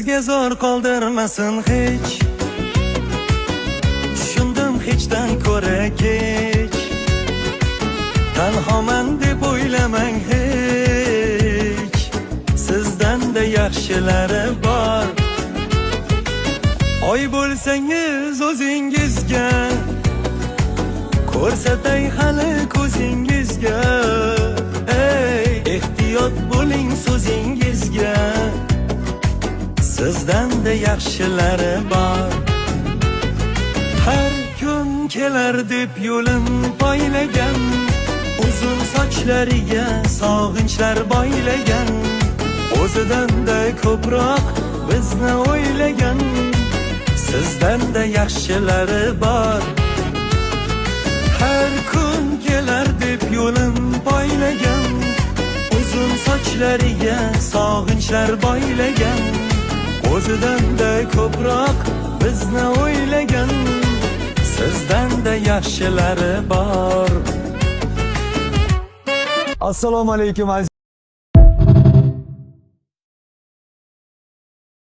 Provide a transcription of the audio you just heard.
Sizga zor qoldirmasin hech, tushundim hechdan ko'ra kech. Tanhoman deb o'ylamang hech, sizdan-da yaxshilari bor. Oy bo'lsangiz o'zingizga, ko'rsatay hali ko'zingizga. Ey, ehtiyot bo'ling so'zingizga, sizdan-da yaxshilari bor. Har kun kelar deb yo'lim poylagan, uzun sochlariga sog'inchlar boylagan. O'zidan-da ko'proq bizni o'ylagan, sizdan-da yaxshilari bor. Har kun kelar deb yo'lim poylagan, uzun sochlariga sog'inchlar boylagan. O'zidan-da ko'proq bizni o'ylagan, sizdan-da yaxshilari bor. Assalomu alaykum aziz